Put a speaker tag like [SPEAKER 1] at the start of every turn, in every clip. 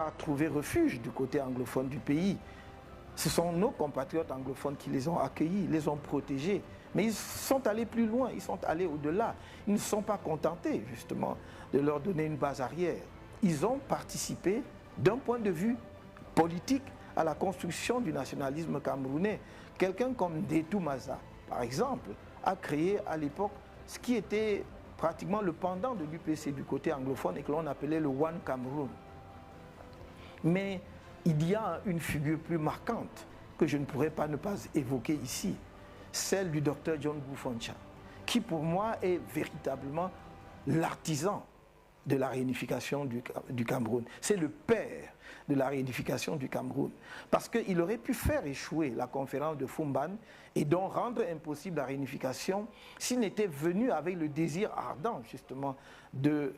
[SPEAKER 1] à trouver refuge du côté anglophone du pays. Ce sont nos compatriotes anglophones qui les ont accueillis, les ont protégés. Mais ils sont allés plus loin, ils sont allés au-delà. Ils ne sont pas contentés, justement, de leur donner une base arrière. Ils ont participé, d'un point de vue politique, à la construction du nationalisme camerounais. Quelqu'un comme Ndetou Maza, par exemple, a créé à l'époque ce qui était pratiquement le pendant de l'UPC du côté anglophone et que l'on appelait le One Cameroon. Mais il y a une figure plus marquante que je ne pourrais pas ne pas évoquer ici, celle du docteur John Boufoncha, qui pour moi est véritablement l'artisan de la réunification du Cameroun. C'est le père de la réunification du Cameroun. Parce qu'il aurait pu faire échouer la conférence de Fumban et donc rendre impossible la réunification s'il n'était venu avec le désir ardent, justement, de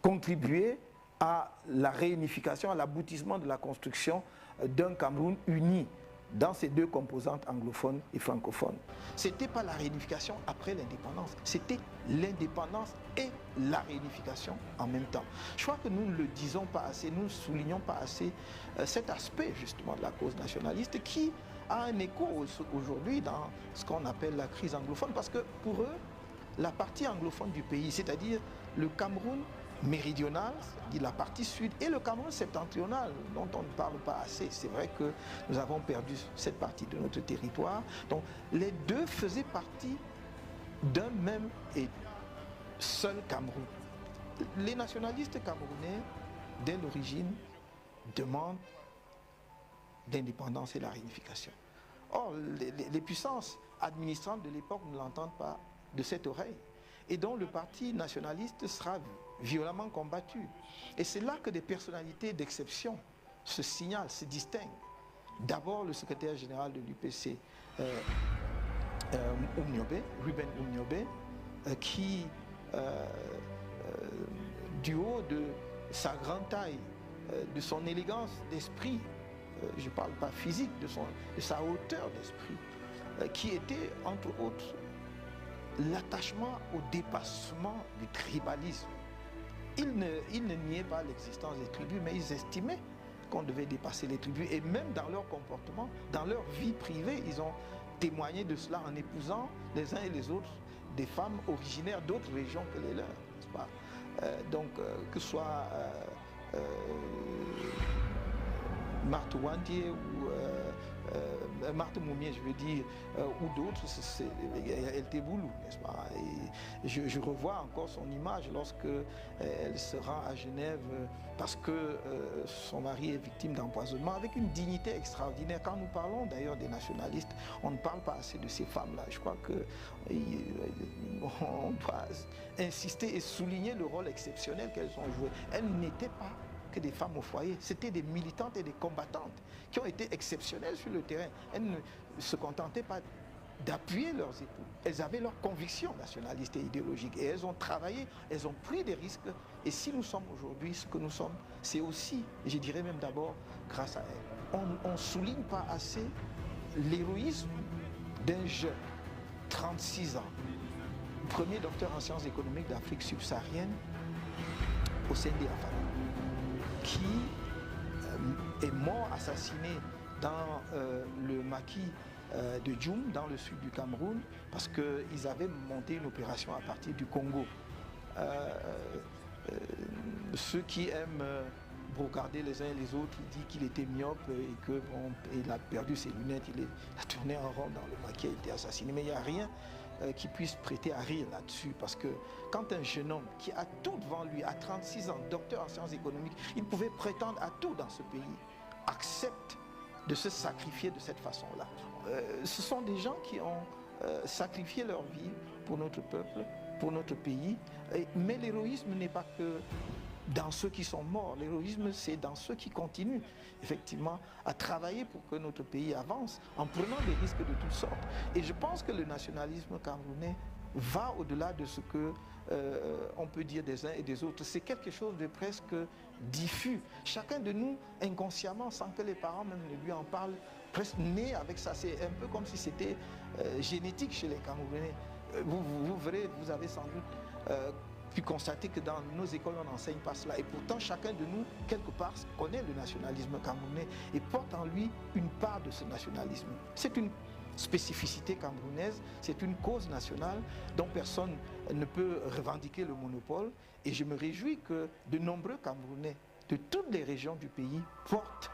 [SPEAKER 1] contribuer à la réunification, à l'aboutissement de la construction d'un Cameroun uni dans ses deux composantes anglophones et francophones. Ce n'était pas la réunification après l'indépendance, c'était l'indépendance et la réunification en même temps. Je crois que nous ne le disons pas assez, nous ne soulignons pas assez cet aspect justement de la cause nationaliste qui a un écho aujourd'hui dans ce qu'on appelle la crise anglophone, parce que pour eux, la partie anglophone du pays, c'est-à-dire le Cameroun méridional, c'est-à-dire la partie sud, et le Cameroun septentrional, dont on ne parle pas assez. C'est vrai que nous avons perdu cette partie de notre territoire. Donc les deux faisaient partie d'un même et seul Cameroun. Les nationalistes camerounais, dès l'origine, demandent l'indépendance et la réunification. Or, les puissances administrantes de l'époque ne l'entendent pas de cette oreille. Et donc le parti nationaliste sera violemment combattu. Et c'est là que des personnalités d'exception se signalent, se distinguent. D'abord le secrétaire général de l'UPC, Ruben Oumniobé, qui, du haut de sa grande taille, de son élégance d'esprit, je ne parle pas physique, de sa hauteur d'esprit, qui était entre autres l'attachement au dépassement du tribalisme. Ils ne niaient pas l'existence des tribus, mais ils estimaient qu'on devait dépasser les tribus. Et même dans leur comportement, dans leur vie privée, ils ont témoigné de cela en épousant les uns et les autres des femmes originaires d'autres régions que les leurs, n'est-ce pas? Que ce soit Marthe Wandier ou Marthe Moumier, je veux dire, ou d'autres, El Teboulou, n'est-ce pas? Et je revois encore son image lorsque elle se rend à Genève parce que son mari est victime d'empoisonnement, avec une dignité extraordinaire. Quand nous parlons d'ailleurs des nationalistes, on ne parle pas assez de ces femmes-là. Je crois qu'on doit insister et souligner le rôle exceptionnel qu'elles ont joué. Elles n'étaient pas que des femmes au foyer, c'était des militantes et des combattantes qui ont été exceptionnelles sur le terrain. Elles ne se contentaient pas d'appuyer leurs époux. Elles avaient leurs convictions nationalistes et idéologiques et elles ont travaillé, elles ont pris des risques. Et si nous sommes aujourd'hui ce que nous sommes, c'est aussi, je dirais même d'abord, grâce à elles. On ne souligne pas assez l'héroïsme d'un jeune, 36 ans, premier docteur en sciences économiques d'Afrique subsaharienne au sein des Afara, qui est mort assassiné dans le maquis de Djoum, dans le sud du Cameroun, parce qu'ils avaient monté une opération à partir du Congo. Ceux qui aiment brocarder les uns et les autres, il dit qu'il était myope et qu'il a perdu ses lunettes, il a tourné en rond dans le maquis, a été assassiné. Mais il n'y a rien qui puisse prêter à rire là-dessus, parce que quand un jeune homme qui a tout devant lui, à 36 ans, docteur en sciences économiques, il pouvait prétendre à tout dans ce pays, accepte de se sacrifier de cette façon-là. Ce sont des gens qui ont sacrifié leur vie pour notre peuple, pour notre pays, mais l'héroïsme n'est pas que dans ceux qui sont morts. L'héroïsme, c'est dans ceux qui continuent, effectivement, à travailler pour que notre pays avance, en prenant des risques de toutes sortes. Et je pense que le nationalisme camerounais va au-delà de ce que on peut dire des uns et des autres. C'est quelque chose de presque diffus. Chacun de nous, inconsciemment, sans que les parents même ne lui en parlent, presque né avec ça. C'est un peu comme si c'était génétique chez les Camerounais. Vous verrez, vous avez sans doute pu constater que dans nos écoles, on n'enseigne pas cela. Et pourtant, chacun de nous, quelque part, connaît le nationalisme camerounais et porte en lui une part de ce nationalisme. C'est une spécificité camerounaise, c'est une cause nationale dont personne ne peut revendiquer le monopole. Et je me réjouis que de nombreux Camerounais de toutes les régions du pays portent